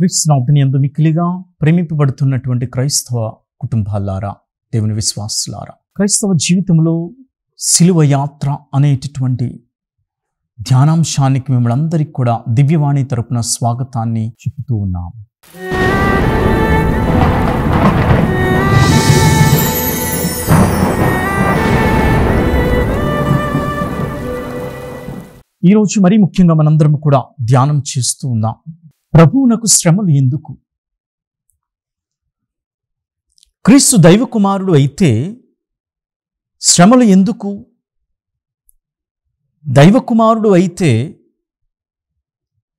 క్రీస్తునాథుని యందు మిక్కిలిగా ప్రేమింపబడుతున్నటువంటి క్రైస్తవ కుటుంబాలారా, దేవుని విశ్వాసులారా, క్రైస్తవ జీవితంలో సిలువ యాత్ర అనేటటువంటి ధ్యానాంశానికి మిమ్మల్ని అందరికీ కూడా దివ్యవాణి తరపున స్వాగతాన్ని చెబుతూ ఉన్నాం. ఈరోజు మరీ ముఖ్యంగా మనందరం కూడా ధ్యానం చేస్తూ ఉన్నాం. ప్రభువునకు శ్రమలు ఎందుకు? క్రీస్తు దైవ కుమారుడు అయితే శ్రమలు ఎందుకు? దైవ కుమారుడు అయితే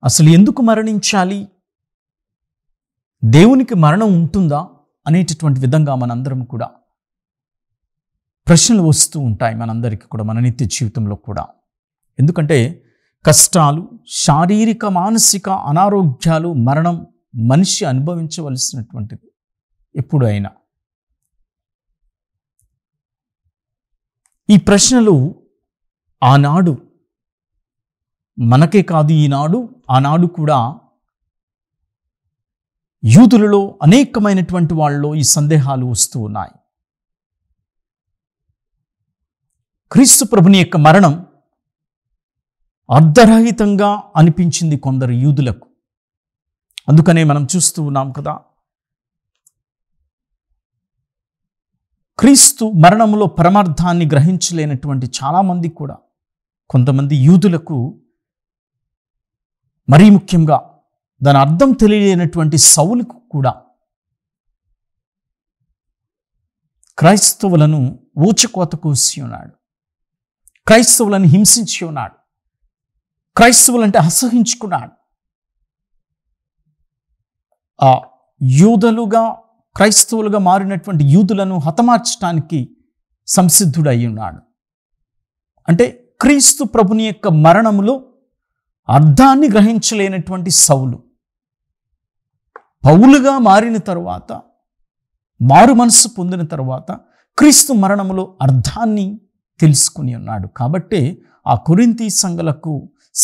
అసలు ఎందుకు మరణించాలి? దేవునికి మరణం ఉంటుందా అనేటటువంటి విధంగా మనందరం కూడా ప్రశ్నలు వస్తూ ఉంటాయి మనందరికీ కూడా, మన నిత్య జీవితంలో కూడా. ఎందుకంటే కష్టాలు, శారీరక మానసిక అనారోగ్యాలు, మరణం మనిషి అనుభవించవలసినటువంటిది ఎప్పుడైనా. ఈ ప్రశ్నలు ఆనాడు మనకే కాదు, ఆనాడు కూడా యూదులలో అనేకమైనటువంటి వాళ్ళలో ఈ సందేహాలు వస్తూ ఉన్నాయి. క్రీస్తు ప్రభుని యొక్క మరణం అర్ధరహితంగా అనిపించింది కొందరు యూదులకు. అందుకనే మనం చూస్తూ ఉన్నాం కదా, క్రీస్తు మరణంలో పరమార్థాన్ని గ్రహించలేనటువంటి చాలామంది కూడా, కొంతమంది యూదులకు మరీ ముఖ్యంగా దాని అర్థం తెలియలేనటువంటి సౌలుకు కూడా క్రైస్తవులను ఊచకోత కోసి ఉన్నాడు, క్రైస్తవులను హింసించి ఉన్నాడు, క్రైస్తవులంటే అసహించుకున్నాడు. ఆ యూదులుగా క్రైస్తవులుగా మారినటువంటి యూదులను హతమార్చడానికి సంసిద్ధుడై ఉన్నాడు. అంటే క్రీస్తు ప్రభుని యొక్క మరణములో అర్థాన్ని గ్రహించలేనటువంటి సౌలు పౌలుగా మారిన తరువాత, మారు మనస్సు పొందిన తరువాత క్రీస్తు మరణములో అర్థాన్ని తెలుసుకుని ఉన్నాడు. కాబట్టి ఆ కొరింథీ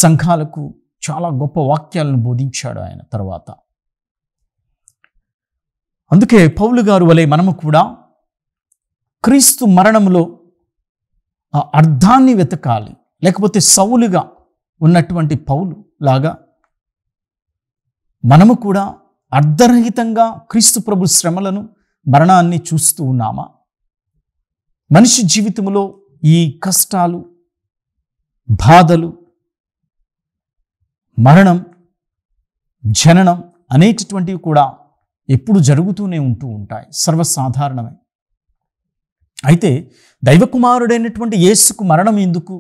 సంఘాలకు చాలా గొప్ప వాక్యాలను బోధించాడు ఆయన తర్వాత. అందుకే పౌలు గారు వలె మనము కూడా క్రీస్తు మరణములో ఆ అర్థాన్ని వెతకాలి. లేకపోతే సౌలుగా ఉన్నటువంటి పౌలు లాగా మనము కూడా అర్ధరహితంగా క్రీస్తు ప్రభు శ్రమలను, మరణాన్ని చూస్తూ ఉన్నామా? మనిషి జీవితంలో ఈ కష్టాలు, బాధలు, మరణం, జననం అనేటటువంటివి కూడా ఎప్పుడు జరుగుతూనే ఉంటూ ఉంటాయి, సర్వసాధారణమే. అయితే దైవకుమారుడైనటువంటి యేసుకు మరణం ఎందుకు?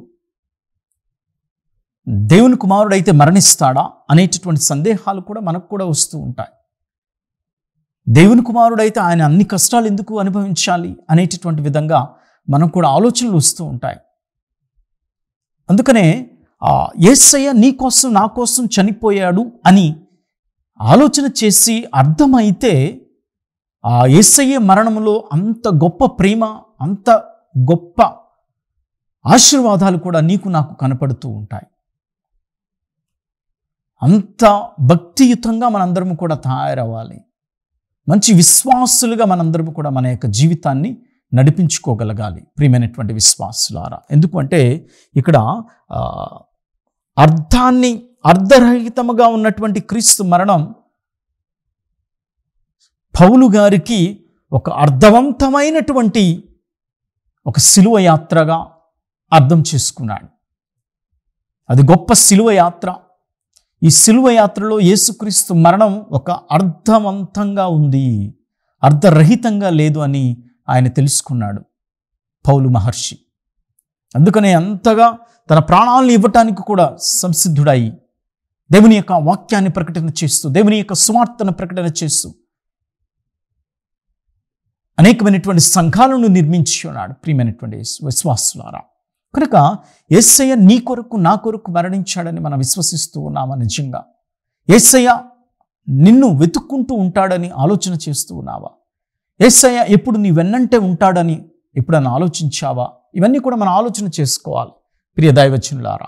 దేవుని కుమారుడైతే మరణిస్తాడా అనేటటువంటి సందేహాలు కూడా మనకు కూడా వస్తూ ఉంటాయి. దేవుని కుమారుడైతే ఆయన అన్ని కష్టాలు ఎందుకు అనుభవించాలి అనేటటువంటి విధంగా మనకు కూడా ఆలోచనలు వస్తూ ఉంటాయి. అందుకనే యేసయ్య నీ కోసం, నా కోసం చనిపోయాడు అని ఆలోచన చేసి అర్థమైతే ఆ యేసయ్య మరణంలో అంత గొప్ప ప్రేమ, అంత గొప్ప ఆశీర్వాదాలు కూడా నీకు నాకు కనపడుతూ ఉంటాయి. అంత భక్తియుతంగా మనందరం కూడా తయారవ్వాలి. మంచి విశ్వాసులుగా మనందరం కూడా మన యొక్క జీవితాన్ని నడిపించుకోగలగాలి ప్రియమైనటువంటి విశ్వాసులారా. ఎందుకంటే ఇక్కడ అర్ధరహితముగా ఉన్నటువంటి క్రీస్తు మరణం పౌలు గారికి ఒక అర్థవంతమైనటువంటి ఒక సిలువ యాత్రగా అర్థం చేసుకున్నాడు. అది గొప్ప సిలువ యాత్ర. ఈ సిలువ యాత్రలో యేసుక్రీస్తు మరణం ఒక అర్థవంతంగా ఉంది, అర్ధరహితంగా లేదు అని ఆయన తెలుసుకున్నాడు పౌలు మహర్షి. అందుకనే అంతగా తన ప్రాణాలను ఇవ్వటానికి కూడా సంసిద్ధుడై దేవుని యొక్క వాక్యాన్ని ప్రకటన చేస్తూ, దేవుని యొక్క సువార్తను ప్రకటన చేస్తూ అనేకమైనటువంటి సంఘాలను నిర్మించి ఉన్నాడు ప్రియమైనటువంటి విశ్వాసులారా. కనుక యేసయ్య నీ కొరకు, నా కొరకు మరణించాడని మనం విశ్వసిస్తూ ఉన్నామా? నిజంగా యేసయ్య నిన్ను వెతుక్కుంటూ ఉంటాడని ఆలోచన చేస్తూ ఉన్నావా? యేసయ్య ఎప్పుడు నీ వెన్నంటే ఉంటాడని ఎప్పుడన్నా ఆలోచించావా? ఇవన్నీ కూడా మనం ఆలోచన చేసుకోవాలి ప్రియ దైవజనులారా.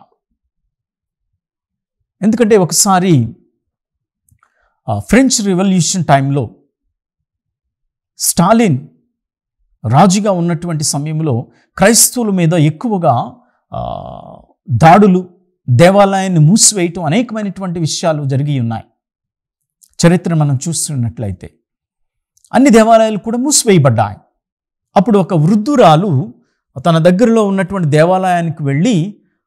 ఎందుకంటే ఒకసారి ఫ్రెంచ్ రెవల్యూషన్ టైంలో స్టాలిన్ రాజుగా ఉన్నటువంటి సమయంలో క్రైస్తవుల మీద ఎక్కువగా దాడులు, దేవాలయాన్ని మూసివేయటం, అనేకమైనటువంటి విషయాలు జరిగి ఉన్నాయి. చరిత్ర మనం చూస్తున్నట్లయితే అన్ని దేవాలయాలు కూడా మూసివేయబడ్డాయి. అప్పుడు ఒక వృద్ధురాలు తన దగ్గరలో ఉన్నటువంటి దేవాలయానికి వెళ్ళి,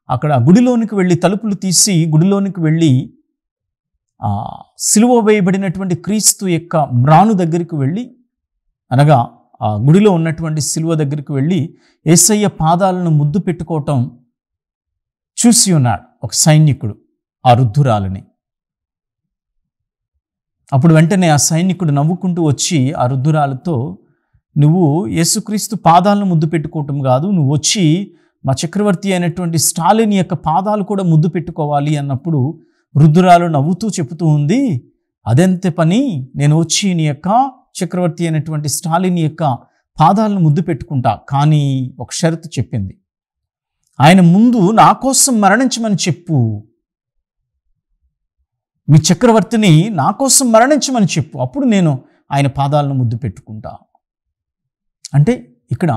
అక్కడ గుడిలోనికి వెళ్ళి తలుపులు తీసి గుడిలోనికి వెళ్ళి సిలువ వేయబడినటువంటి క్రీస్తు యొక్క మ్రాను దగ్గరికి వెళ్ళి, అనగా ఆ గుడిలో ఉన్నటువంటి సిలువ దగ్గరికి వెళ్ళి యేసయ్య పాదాలను ముద్దు పెట్టుకోవటం చూసి ఉన్నాడు ఒక సైనికుడు ఆ వృద్ధురాలని. అప్పుడు వెంటనే ఆ సైనికుడు నవ్వుకుంటూ వచ్చి ఆ వృద్ధురాలతో, నువ్వు యేసుక్రీస్తు పాదాలను ముద్దు పెట్టుకోవటం కాదు, నువ్వు వచ్చి మా చక్రవర్తి అయినటువంటి స్టాలిన్ యొక్క పాదాలు కూడా ముద్దు పెట్టుకోవాలి అన్నప్పుడు వృద్ధురాలు నవ్వుతూ చెబుతూ ఉంది, అదెంత పని, నేను వచ్చి నీ యొక్క చక్రవర్తి అయినటువంటి స్టాలిన్ యొక్క పాదాలను ముద్దు పెట్టుకుంటా, కానీ ఒక షరతు చెప్పింది, ఆయన ముందు నా కోసం మరణించమని చెప్పు, మీ చక్రవర్తిని నా కోసం మరణించమని చెప్పు, అప్పుడు నేను ఆయన పాదాలను ముద్దు పెట్టుకుంటా. అంటే ఇక్కడ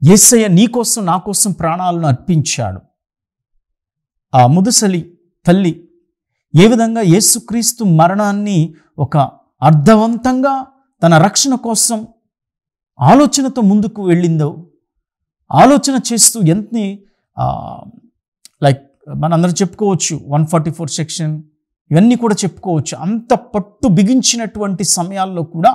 యేసయ్య నీ కోసం నా కోసం ప్రాణాలను అర్పించాడు. ఆ ముదుసలి తల్లి ఏ విధంగా యేసుక్రీస్తు మరణాన్ని ఒక అర్థవంతంగా తన రక్షణ కోసం ఆలోచనతో ముందుకు వెళ్ళిందో, ఆలోచన చేస్తూ ఎంతని లైక్ మనందరం చెప్పుకోవచ్చు 144 సెక్షన్ ఇవన్నీ కూడా చెప్పుకోవచ్చు. అంత పట్టు బిగించినటువంటి సమయాల్లో కూడా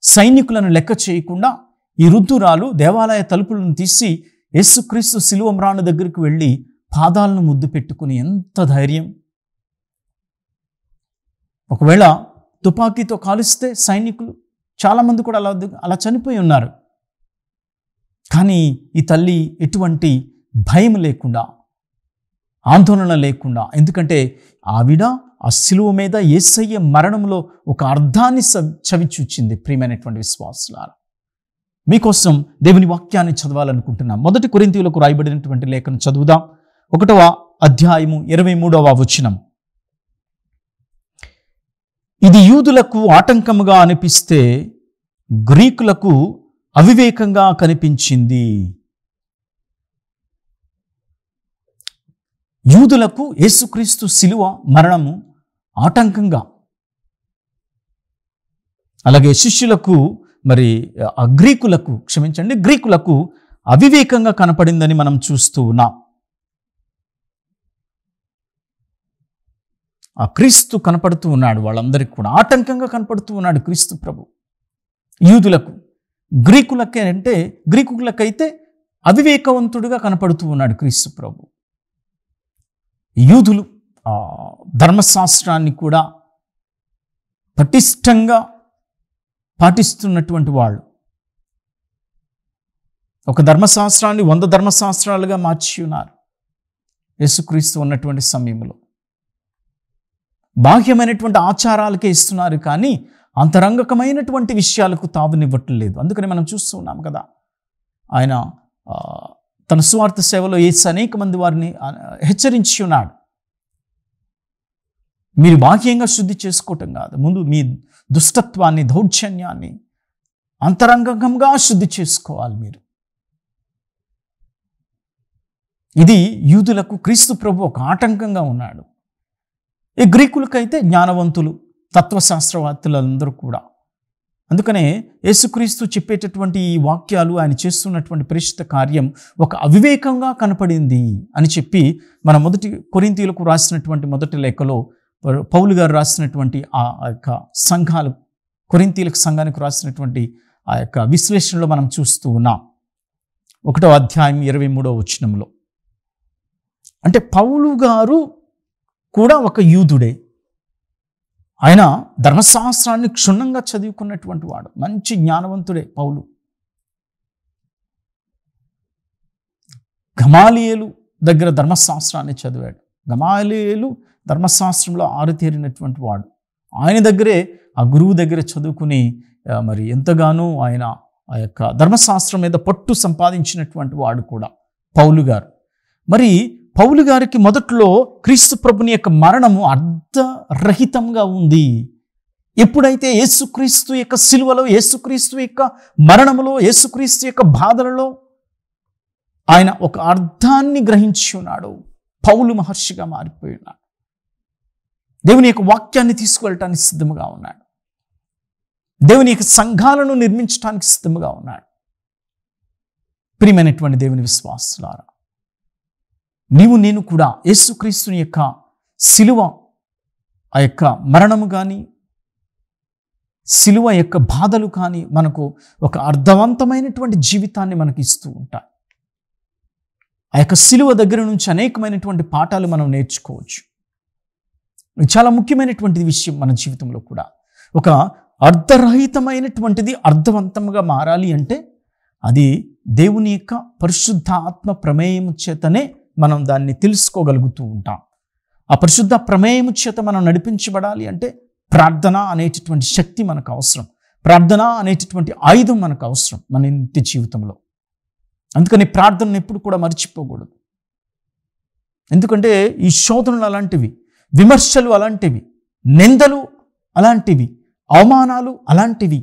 సైనికులను లెక్క చేయకుండా ఈ వృద్ధురాలు దేవాలయ తలుపులను తీసి యేసుక్రీస్తు సిలువ మ్రాను దగ్గరికి వెళ్ళి పాదాలను ముద్దు పెట్టుకుని, ఎంత ధైర్యం! ఒకవేళ తుపాకీతో కాలుస్తే సైనికులు చాలామంది కూడా అలా చనిపోయి ఉన్నారు. కానీ ఈ తల్లి ఎటువంటి భయం లేకుండా, ఆందోళన లేకుండా, ఎందుకంటే ఆవిడ ఆ సిలువ మీద యేసయ్య మరణంలో ఒక అర్థాన్ని చవిచూచింది. ప్రియమైనటువంటి విశ్వాసులారా, మీకోసం దేవుని వాక్యాన్ని చదవాలనుకుంటున్నాం. 1 కొరింథీయులకు రాయబడినటువంటి లేఖను చదువుదాం. 1వ అధ్యాయము 23వ వచనం. ఇది యూదులకు ఆటంకముగా అనిపిస్తే గ్రీకులకు అవివేకంగా కనిపించింది. యూదులకు యేసుక్రీస్తు సిలువ మరణము ఆటంకంగా, అలాగే శిష్యులకు గ్రీకులకు అవివేకంగా కనపడిందని మనం చూస్తూ ఉన్నాం. ఆ క్రీస్తు కనపడుతూ ఉన్నాడు, వాళ్ళందరికీ కూడా ఆటంకంగా కనపడుతూ ఉన్నాడు క్రీస్తు ప్రభు. యూదులకు, గ్రీకులకైతే అవివేకవంతుడిగా కనపడుతూ ఉన్నాడు క్రీస్తు ప్రభు. యూదులు ధర్మశాస్త్రాన్ని కూడా పటిష్టంగా పాటిస్తున్నటువంటి వాళ్ళు, ఒక ధర్మశాస్త్రాన్ని 100 ధర్మశాస్త్రాలుగా మార్చి ఉన్నారు యేసుక్రీస్తు ఉన్నటువంటి సమయంలో. బాహ్యమైనటువంటి ఆచారాలకే ఇస్తున్నారు, కానీ అంతరంగకమైనటువంటి విషయాలకు తావునివ్వట్లేదు. అందుకని మనం చూస్తూ ఉన్నాం కదా, ఆయన తన సువార్త సేవలో అనేక మంది వారిని హెచ్చరించి ఉన్నాడు. మీరు బాహ్యంగా శుద్ధి చేసుకోవటం కాదు, ముందు మీ దుష్టత్వాన్ని, దౌర్జన్యాన్ని అంతరంగంగా శుద్ధి చేసుకోవాలి మీరు. ఇది యూదులకు క్రీస్తు ప్రభు ఒక ఆటంకంగా ఉన్నాడు. ఈ గ్రీకులకైతే జ్ఞానవంతులు, తత్వశాస్త్రవేత్తలందరూ కూడా. అందుకనే యేసుక్రీస్తు చెప్పేటటువంటి ఈ వాక్యాలు, ఆయన చేస్తున్నటువంటి పరిశుద్ధ కార్యం ఒక అవివేకంగా కనపడింది అని చెప్పి మన 1 కొరింథీయులకు రాసినటువంటి మొదటి లేఖలో పౌలు గారు రాసినటువంటి ఆ యొక్క సంఘాలు, కొరింథీయులకు సంఘానికి రాసినటువంటి ఆ యొక్క విశ్లేషణలో మనం చూస్తూ ఉన్నాం. 1వ అధ్యాయం 23వ వచనంలో. అంటే పౌలు గారు కూడా ఒక యూదుడే. ఆయన ధర్మశాస్త్రాన్ని క్షుణ్ణంగా చదువుకున్నటువంటి వాడు, మంచి జ్ఞానవంతుడే పౌలు. గమాలియేలు దగ్గర ధర్మశాస్త్రాన్ని చదివాడు. గమాలియేలు ధర్మశాస్త్రంలో ఆరితేరినటువంటి వాడు. ఆయన దగ్గరే, ఆ గురువు దగ్గర చదువుకుని మరి ఎంతగానో ఆయన ఆ యొక్క ధర్మశాస్త్రం మీద పట్టు సంపాదించినటువంటి వాడు కూడా పౌలు గారు. మరి పౌలు గారికి మొదట్లో క్రీస్తు ప్రభుని యొక్క మరణము అర్థరహితంగా ఉంది. ఎప్పుడైతే యేసుక్రీస్తు యొక్క సిలువలో, యేసుక్రీస్తు యొక్క మరణములో, యేసుక్రీస్తు యొక్క బాధలలో ఆయన ఒక అర్థాన్ని గ్రహించి ఉన్నాడు. పౌలు మహర్షిగా మారిపోయి ఉన్నాడు. దేవుని యొక్క వాక్యాన్ని తీసుకువెళ్ళటానికి సిద్ధముగా ఉన్నాడు. దేవుని యొక్క సంఘాలను నిర్మించడానికి సిద్ధముగా ఉన్నాడు. ప్రియమైనటువంటి దేవుని విశ్వాసులారా, నీవు నేను కూడా యేసుక్రీస్తుని యొక్క సిలువ, ఆ యొక్క మరణము కానీ, సిలువ యొక్క బాధలు కానీ మనకు ఒక అర్థవంతమైనటువంటి జీవితాన్ని మనకి ఇస్తూ ఉంటాయి. ఆ యొక్క సిలువ దగ్గర నుంచి అనేకమైనటువంటి పాఠాలు మనం నేర్చుకోవచ్చు. ఇది చాలా ముఖ్యమైనటువంటి విషయం మన జీవితంలో కూడా. ఒక అర్థరహితమైనటువంటిది అర్థవంతంగా మారాలి అంటే అది దేవుని యొక్క పరిశుద్ధ ఆత్మ ప్రమేయము చేతనే మనం దాన్ని తెలుసుకోగలుగుతూ ఉంటాం. ఆ పరిశుద్ధ ప్రమేయము చేత మనం నడిపించబడాలి అంటే ప్రార్థన అనేటటువంటి శక్తి మనకు అవసరం. ప్రార్థన అనేటటువంటి ఆయుధం మనకు అవసరం మన నిత్య జీవితంలో. అందుకని ప్రార్థనను ఎప్పుడు కూడా మర్చిపోకూడదు. ఎందుకంటే ఈ శోధనలు అలాంటివి, విమర్శలు అలాంటివి, నిందలు అలాంటివి, అవమానాలు అలాంటివి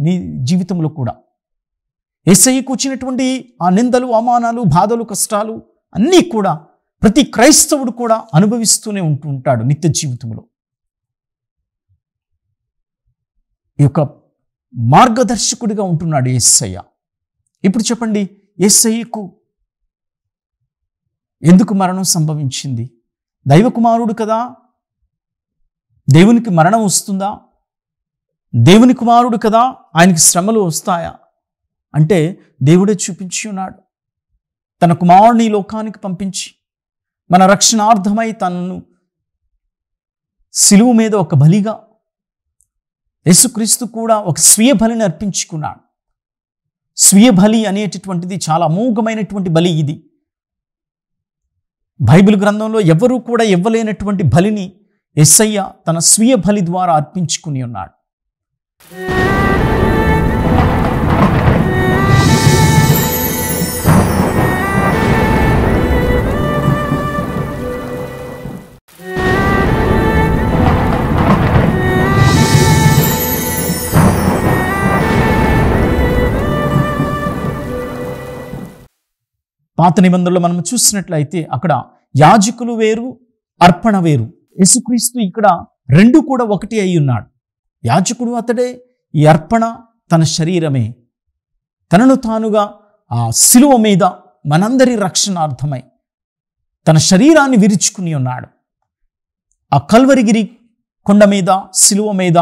నీ జీవితంలో కూడా. యేసయ్యకు వచ్చినటువంటి ఆ నిందలు, అవమానాలు, బాధలు, కష్టాలు అన్నీ కూడా ప్రతి క్రైస్తవుడు కూడా అనుభవిస్తూనే ఉంటాడు నిత్య జీవితంలో. ఈ యొక్క మార్గదర్శకుడిగా ఉంటున్నాడు యేసయ్య. ఇప్పుడు చెప్పండి, యేసయ్యకు ఎందుకు మరణం సంభవించింది? దైవ కుమారుడు కదా, దేవునికి మరణం వస్తుందా? దేవుని కుమారుడు కదా, ఆయనకి శ్రమలు వస్తాయా అంటే దేవుడే చూపించి ఉన్నాడు. తన కుమారుని లోకానికి పంపించి మన రక్షణార్థమై తనను సిలువ మీద ఒక బలిగా, యేసుక్రీస్తు కూడా ఒక స్వీయ బలిని అర్పించుకున్నాడు. స్వీయ బలి అనేటటువంటిది చాలా అమోఘమైనటువంటి బలి. ఇది బైబిల్ గ్రంథంలో ఎవరూ కూడా ఇవ్వలేనటువంటి బలిని యేసయ్య తన స్వీయ బలి ద్వారా అర్పించుకుని ఉన్నాడు. పాత నిబంధనలో మనం చూసినట్లయితే అక్కడ యాజకులు వేరు, అర్పణ వేరు. యేసుక్రీస్తు ఇక్కడ రెండు కూడా ఒకటి అయి ఉన్నాడు. యాజకుడు అతడే, ఈ అర్పణ తన శరీరమే. తనను తానుగా ఆ సిలువ మీద మనందరి రక్షణార్థమై తన శరీరాన్ని విరుచుకుని ఉన్నాడు. ఆ కల్వరిగిరి కొండ మీద, సిలువ మీద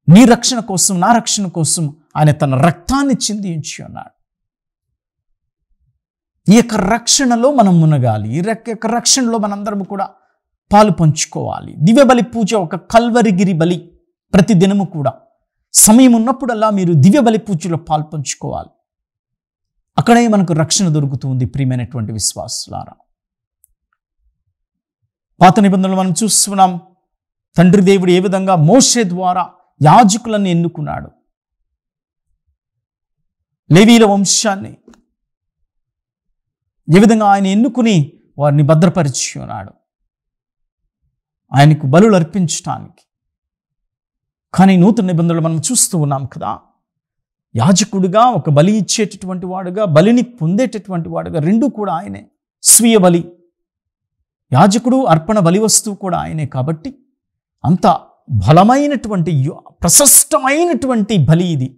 నీ రక్షణ కోసం, నా రక్షణ కోసం ఆయన తన రక్తాన్ని చిందించి ఉన్నాడు. ఈ యొక్క రక్షణలో మనం మునగాలి. ఈ యొక్క రక్షణలో మనందరం కూడా పాలు పంచుకోవాలి. దివ్య బలి పూజ ఒక కల్వరిగిరి బలి. ప్రతి దినము కూడా సమయం ఉన్నప్పుడల్లా మీరు దివ్య బలి పూజలో పాలు పంచుకోవాలి. అక్కడే మనకు రక్షణ దొరుకుతుంది. ప్రియమైనటువంటి విశ్వాసులారా, పాత నిబంధనలు మనం చూస్తున్నాం. తండ్రి దేవుడు ఏ విధంగా మోషే ద్వారా యాజకులను ఎన్నుకున్నాడు. లేవీల వంశాన్ని ఏ విధంగా ఆయన ఎన్నుకుని వారిని భద్రపరిచి ఉన్నాడు ఆయనకు బలులు అర్పించడానికి. కానీ నూతన నిబంధనలు మనం చూస్తూ ఉన్నాం కదా, యాజకుడిగా ఒక బలి ఇచ్చేటటువంటి వాడుగా, బలిని పొందేటటువంటి వాడుగా రెండూ కూడా ఆయనే. స్వీయ బలి, యాజకుడు అర్పణ బలి వస్తువు కూడా ఆయనే. కాబట్టి అంత బలమైనటువంటి ప్రశస్తమైనటువంటి బలి ఇది.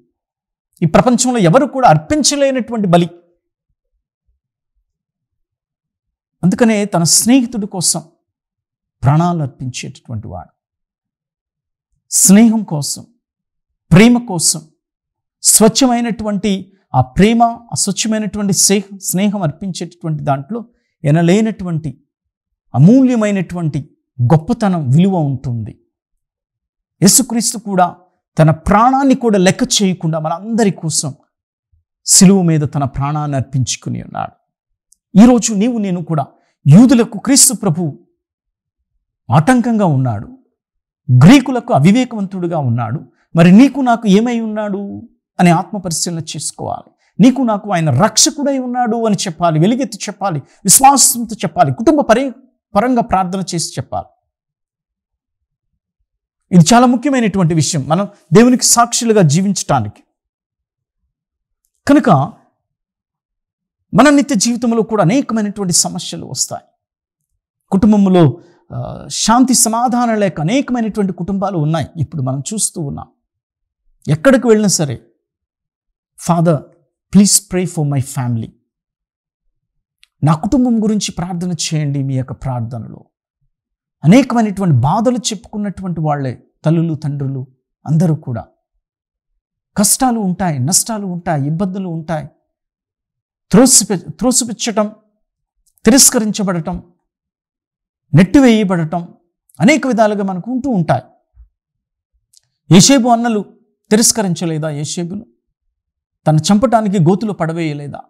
ఈ ప్రపంచంలో ఎవరు కూడా అర్పించలేనటువంటి బలి. అందుకనే తన స్నేహితుడి కోసం ప్రాణాలు అర్పించేటటువంటి వాడు. స్నేహం కోసం, ప్రేమ కోసం, స్వచ్ఛమైనటువంటి ఆ ప్రేమ, అస్వచ్ఛమైనటువంటి స్నేహం అర్పించేటటువంటి దాంట్లో ఎనలేనటువంటి అమూల్యమైనటువంటి గొప్పతనం, విలువ ఉంటుంది. యేసుక్రీస్తు కూడా తన ప్రాణాన్ని కూడా లెక్క చేయకుండా మనందరి కోసం సిలువ మీద తన ప్రాణాన్ని అర్పించుకుని ఉన్నాడు. ఈరోజు నీవు నేను కూడా యూదులకు క్రీస్తు ప్రభు ఆటంకంగా ఉన్నాడు, గ్రీకులకు అవివేకవంతుడుగా ఉన్నాడు. మరి నీకు నాకు ఏమై ఉన్నాడు అని ఆత్మపరిశీలన చేసుకోవాలి. నీకు నాకు ఆయన రక్షకుడై ఉన్నాడు అని చెప్పాలి, వెలుగెత్తి చెప్పాలి, విశ్వాసంతో చెప్పాలి, కుటుంబ పరంగా ప్రార్థన చేసి చెప్పాలి. ఇది చాలా ముఖ్యమైనటువంటి విషయం మనం దేవునికి సాక్షులుగా జీవించటానికి. కనుక మన నిత్య జీవితంలో కూడా అనేకమైనటువంటి సమస్యలు వస్తాయి. కుటుంబంలో శాంతి సమాధానం లేక అనేకమైనటువంటి కుటుంబాలు ఉన్నాయి. ఇప్పుడు మనం చూస్తూ ఉన్నాం. ఎక్కడికి వెళ్ళినా సరే, father please pray for my family, నా కుటుంబం గురించి ప్రార్థన చేయండి. మీ యొక్క ప్రార్థనలో అనేకమైనటువంటి బాధలు చెప్పుకున్నటువంటి వాళ్ళే తల్లులు తండ్రులు అందరూ కూడా. కష్టాలు ఉంటాయి, నష్టాలు ఉంటాయి, ఇబ్బందులు ఉంటాయి. త్రోసిపుచ్చటం, తిరస్కరించబడటం, నెట్టివేయబడటం అనేక విధాలుగా మనకు ఉంటూ ఉంటాయి. యేషేబు అన్నలు తిరస్కరించలేదా? యేషేబును తను చంపటానికి గోతులు పడవేయలేదా?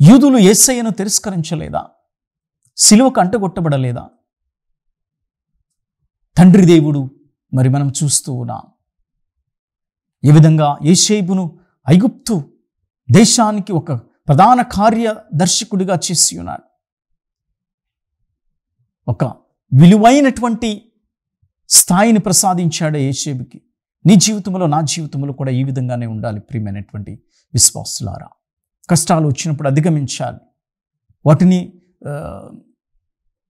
యూదులు యేసయ్యను తిరస్కరించలేదా? సిలువకు అంటగొట్టబడలేదా? తండ్రి దేవుడు మరి మనం చూస్తూ ఉన్నాం. ఈ విధంగా యేషేబును ఐగుప్తు దేశానికి ఒక ప్రధాన కార్యదర్శకుడిగా చేసి ఉన్నాడు. ఒక విలువైనటువంటి స్థాయిని ప్రసాదించాడు యేషేబుకి. నీ జీవితంలో నా జీవితంలో కూడా ఈ విధంగానే ఉండాలి ప్రియమైనటువంటి విశ్వాసులారా. కష్టాలు వచ్చినప్పుడు అధిగమించాలి. వాటిని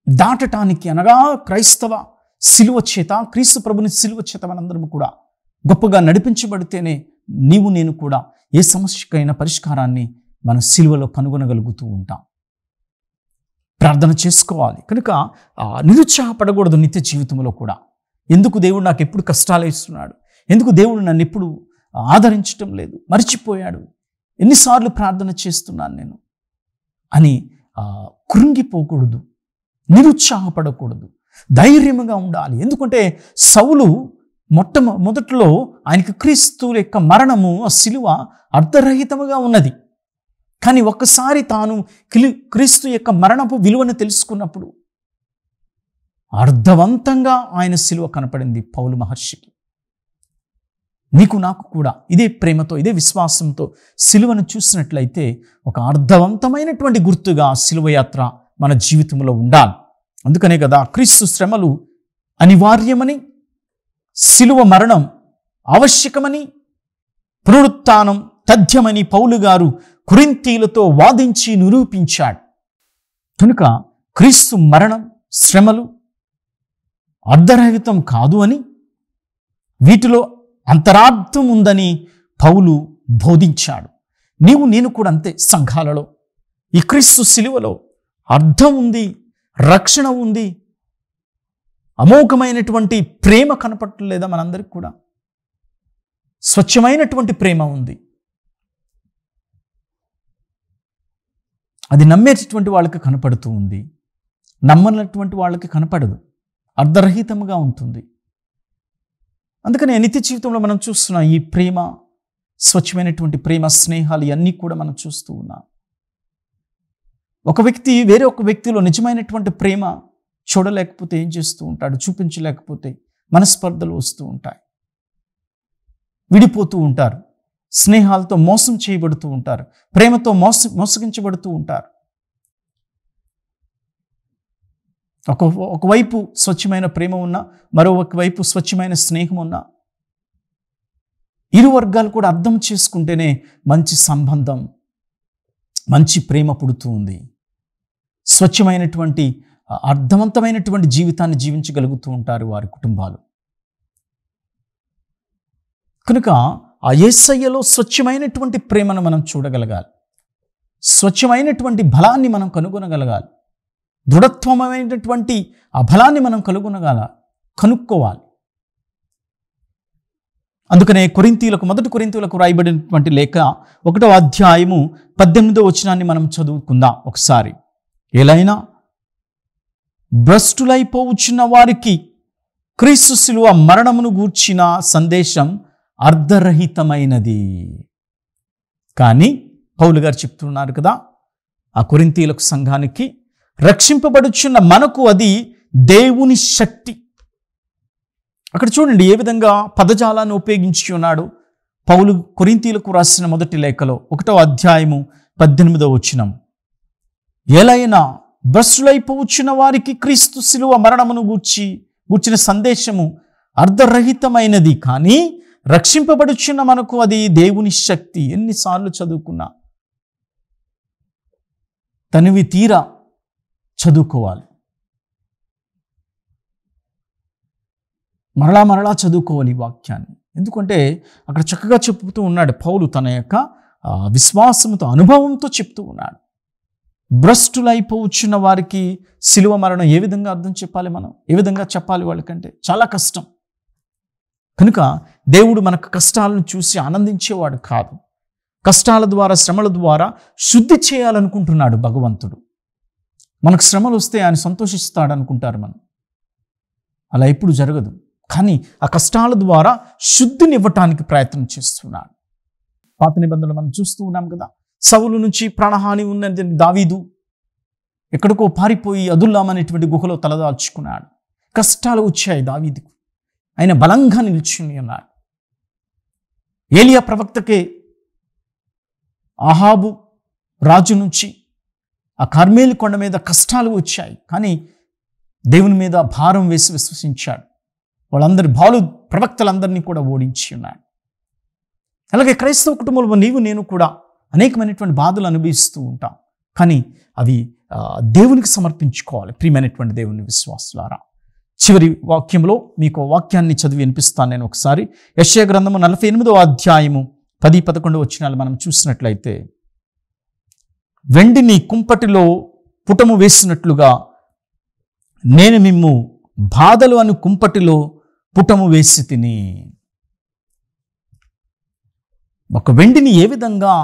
దాటటానికి అనగా క్రైస్తవ సిలువ చేత, క్రీస్తు ప్రభుని సిలువ చేత మనందరం కూడా గొప్పగా నడిపించబడితేనే నీవు నేను కూడా ఏ సమస్యకైనా పరిష్కారాన్ని మన సిలువలో కనుగొనగలుగుతూ ఉంటాం. ప్రార్థన చేసుకోవాలి. కనుక నిరుత్సాహపడకూడదు నిత్య జీవితంలో కూడా. ఎందుకు దేవుడు నాకు ఎప్పుడు కష్టాలు ఇస్తున్నాడు, ఎందుకు దేవుడు నన్ను ఎప్పుడు ఆదరించటం లేదు, మర్చిపోయాడు, ఎన్నిసార్లు ప్రార్థన చేస్తున్నాను నేను అని కృంగిపోకూడదు, నిరుత్సాహపడకూడదు, ధైర్యంగా ఉండాలి. ఎందుకంటే సౌలు మొదట్లో ఆయనకి క్రీస్తు యొక్క మరణము, ఆ సిలువ అర్థరహితముగా ఉన్నది. కానీ ఒక్కసారి తాను క్రీస్తు యొక్క మరణపు విలువను తెలుసుకున్నప్పుడు అర్థవంతంగా ఆయన సిలువ కనపడింది పౌలు మహర్షికి. నీకు నాకు కూడా ఇదే ప్రేమతో, ఇదే విశ్వాసంతో సిలువను చూసినట్లయితే ఒక అర్థవంతమైనటువంటి గుర్తుగా సిలువ యాత్ర మన జీవితంలో ఉండాలి. అందుకనే కదా క్రీస్తు శ్రమలు అనివార్యమని, సిలువ మరణం ఆవశ్యకమని, పునరుత్థానం తథ్యమని పౌలు గారు కొరింథీయులతో వాదించి నిరూపించాడు. కనుక క్రీస్తు మరణం, శ్రమలు అర్ధరహితం కాదు అని, వీటిలో అంతరార్థం ఉందని పౌలు బోధించాడు. నీవు నేను కూడా అంతే. సంఘాలలో ఈ క్రీస్తు సిలువలో అర్థం ఉంది, రక్షణ ఉంది, అమోఘమైనటువంటి ప్రేమ కనపడలేదా? మనందరికి కూడా స్వచ్ఛమైనటువంటి ప్రేమ ఉంది. అది నమ్మేటటువంటి వాళ్ళకి కనపడుతూ ఉంది, నమ్మనటువంటి వాళ్ళకి కనపడదు, అర్ధరహితంగా ఉంటుంది. అందుకని నిత్య జీవితంలో మనం చూస్తున్నాం ఈ ప్రేమ, స్వచ్ఛమైనటువంటి ప్రేమ, స్నేహాలు ఇవన్నీ కూడా మనం చూస్తూ ఉన్నాం. ఒక వ్యక్తి వేరే ఒక వ్యక్తిలో నిజమైనటువంటి ప్రేమ చూడలేకపోతే ఏం చేస్తూ ఉంటాడు? చూపించలేకపోతే మనస్పర్ధలు వస్తూ ఉంటాయి, విడిపోతూ ఉంటారు, స్నేహాలతో మోసం చేయబడుతూ ఉంటారు, ప్రేమతో మోసగించబడుతూ ఉంటారు. ఒకవైపు స్వచ్ఛమైన ప్రేమ ఉన్నా, మరొక వైపు స్వచ్ఛమైన స్నేహం ఉన్నా, ఇరు వర్గాలు కూడా అర్థం చేసుకుంటేనే మంచి సంబంధం, మంచి ప్రేమ పుడుతూ ఉంది. స్వచ్ఛమైనటువంటి అర్థవంతమైనటువంటి జీవితాన్ని జీవించగలుగుతూ ఉంటారు వారి కుటుంబాలు. కనుక ఆ యేసయ్యలో స్వచ్ఛమైనటువంటి ప్రేమను మనం చూడగలగాలి, స్వచ్ఛమైనటువంటి బలాన్ని మనం కనుగొనగలగాలి, దృఢత్వమైనటువంటి ఆ బలాన్ని మనం కనుక్కోవాలి. అందుకనే మొదటి కొరింథీయులకు రాయబడినటువంటి లేఖ 1వ అధ్యాయము 18వ వచనాన్ని మనం చదువుకుందాం ఒకసారి. ఎలైనా భ్రష్టులైపోవచ్చున్న వారికి క్రీస్తు శిలువ మరణమును గూర్చిన సందేశం అర్ధరహితమైనది. కానీ పౌలు గారు చెప్తున్నారు కదా ఆ కొరింథీయులకు సంఘానికి, రక్షింపబడుచున్న మనకు అది దేవుని శక్తి. అక్కడ చూడండి ఏ విధంగా పదజాలాన్ని ఉపయోగించి ఉన్నాడు పౌలు కొరింథీయులకు రాసిన మొదటి లేఖలో 1వ అధ్యాయము 18వ వచనం. ఎలైనా భ్రష్టులైపోవచ్చున్న వారికి క్రీస్తు శిలువ మరణమును గూర్చిన సందేశము అర్ధరహితమైనది, కానీ రక్షింపబడుచున్న మనకు అది దేవుని శక్తి. ఎన్నిసార్లు చదువుకున్నా తనివి తీరా చదువుకోవాలి, మరలా మరలా చదువుకోవాలి ఈ వాక్యాన్ని. ఎందుకంటే అక్కడ చక్కగా చెప్తూ ఉన్నాడు పౌలు, తన యొక్క విశ్వాసంతో, అనుభవంతో చెప్తూ ఉన్నాడు. భ్రష్టులైపోవచ్చున్న వారికి శిలువ మరణం ఏ విధంగా అర్థం చెప్పాలి, మనం ఏ విధంగా చెప్పాలి వాళ్ళకంటే చాలా కష్టం. కనుక దేవుడు మనకు కష్టాలను చూసి ఆనందించేవాడు కాదు, కష్టాల ద్వారా, శ్రమల ద్వారా శుద్ధి చేయాలనుకుంటున్నాడు భగవంతుడు. మనకు శ్రమలు వస్తే ఆయన సంతోషిస్తాడు అనుకుంటారు మనం, అలా ఎప్పుడు జరగదు. కానీ ఆ కష్టాల ద్వారా శుద్ధిని ఇవ్వటానికి ప్రయత్నం చేస్తున్నాడు. పాత నిబంధనలు మనం చూస్తూ ఉన్నాం కదా, సౌలు నుంచి ప్రాణహాని ఉన్నది దావీదు ఎక్కడికో పారిపోయి అదుల్లాం అనేటువంటి గుహలో తలదాల్చుకున్నాడు. కష్టాలు వచ్చాయి దావీదుకు, ఆయన బలంగా నిల్చుని ఉన్నాడు. ఏలియా ప్రవక్తకే ఆహాబు రాజు నుంచి ఆ కర్మేలు కొండ మీద కష్టాలు వచ్చాయి, కానీ దేవుని మీద భారం వేసి విశ్వసించాడు. వాళ్ళందరి ప్రవక్తలందరినీ కూడా ఓడించి ఉన్నాడు. అలాగే క్రైస్తవ కుటుంబంలో నీవు నేను కూడా అనేకమైనటువంటి బాధలు అనుభవిస్తూ ఉంటాం, కానీ అవి దేవునికి సమర్పించుకోవాలి. ప్రియమైనటువంటి దేవుని విశ్వాసులారా, చివరి వాక్యంలో మీకు వాక్యాన్ని చదివి వినిపిస్తాను నేను ఒకసారి. యెషయా గ్రంథము 48వ అధ్యాయము 10-11 వచనాలు మనం చూసినట్లయితే, వెండిని కుంపటిలో పుటము వేసినట్లుగా నేను మిమ్ము బాధలు అను కుంపటిలో పుటము వేసి తిని. ఒక వెండిని ఏ విధంగా,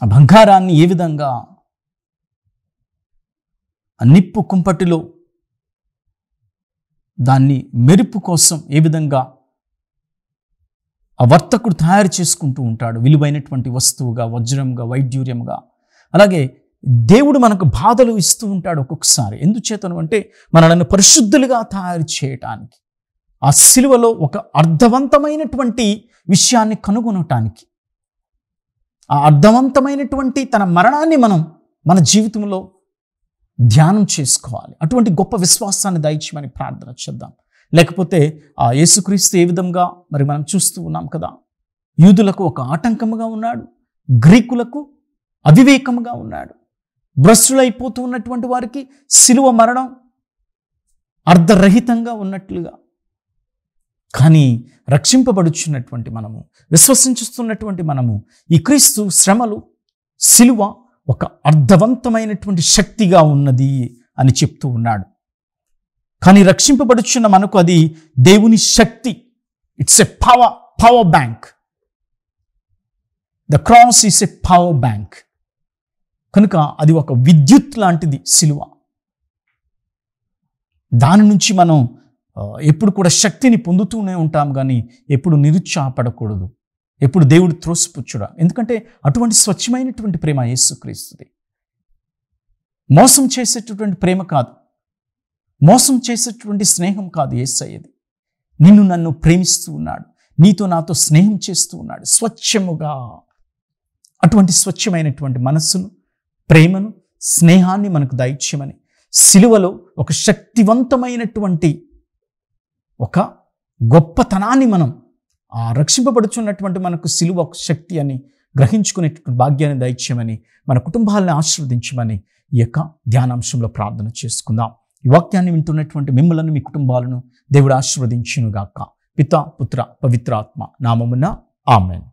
ఆ బంగారాన్ని ఏ విధంగా ఆ నిప్పు కుంపటిలో దాన్ని మెరుపు కోసం ఏ విధంగా ఆ వర్తకుడు తయారు చేసుకుంటూ ఉంటాడు, విలువైనటువంటి వస్తువుగా, వజ్రంగా, వైడ్యూర్యంగా. అలాగే దేవుడు మనకు బాధలు ఇస్తూ ఉంటాడు ఒక్కొక్కసారి. ఎందుచేతను అంటే మనల్ని పరిశుద్ధులుగా తయారు చేయటానికి, ఆ సిలువలో ఒక అర్థవంతమైనటువంటి విషయాన్ని కనుగొనటానికి, ఆ అర్థవంతమైనటువంటి తన మరణాన్ని మనం మన జీవితంలో ధ్యానం చేసుకోవాలి. అటువంటి గొప్ప విశ్వాసాన్ని దయచేయమని ప్రార్థన చేద్దాం. లేకపోతే ఆ యేసుక్రీస్తు ఏ విధంగా మరి మనం చూస్తూ ఉన్నాం కదా, యూదులకు ఒక ఆటంకముగా ఉన్నాడు, గ్రీకులకు అవివేకముగా ఉన్నాడు. భ్రష్టులైపోతూ ఉన్నటువంటి వారికి శిలువ మరణం అర్ధరహితంగా ఉన్నట్లుగా, కానీ రక్షింపబడుచున్నటువంటి మనము, విశ్వసించుతున్నటువంటి మనము, ఈ క్రీస్తు శ్రమలు, శిలువ ఒక అర్థవంతమైనటువంటి శక్తిగా ఉన్నది అని చెప్తూ ఉన్నాడు. కానీ రక్షింపబడుచున్న మనకు అది దేవుని శక్తి. It's a power bank. The cross is a power bank. కనుక అది ఒక విద్యుత్ లాంటిది శిలువ. దాని నుంచి మనం ఎప్పుడు కూడా శక్తిని పొందుతూనే ఉంటాం, కానీ ఎప్పుడు నిరుత్సాహపడకూడదు, ఎప్పుడు దేవుడు త్రోసిపుచ్చుడా. ఎందుకంటే అటువంటి స్వచ్ఛమైనటువంటి ప్రేమ యేసుక్రీస్తుది. మోసం చేసేటటువంటి ప్రేమ కాదు, మోసం చేసేటువంటి స్నేహం కాదు యేసయ్యది. నిన్ను నన్ను ప్రేమిస్తూ ఉన్నాడు, నీతో నాతో స్నేహం చేస్తూ ఉన్నాడు స్వచ్ఛముగా. అటువంటి స్వచ్ఛమైనటువంటి మనస్సును, ప్రేమను, స్నేహాన్ని మనకు దయచేయమని, సిలువలో ఒక శక్తివంతమైనటువంటి ఒక గొప్పతనాన్ని మనం, ఆ రక్షింపబడుచున్నటువంటి మనకు సిలువ ఒక శక్తి అని గ్రహించుకునేటువంటి భాగ్యాన్ని దయచేయమని, మన కుటుంబాలను ఆశీర్వదించమని ఈ యొక్క ధ్యానాంశంలో ప్రార్థన చేసుకుందాం. ఈ వాక్యాన్ని వింటున్నటువంటి మిమ్మలను, మీ కుటుంబాలను దేవుడు ఆశీర్వదించునుగాక. పితా, పుత్ర, పవిత్రాత్మ నామమున ఆమేన్.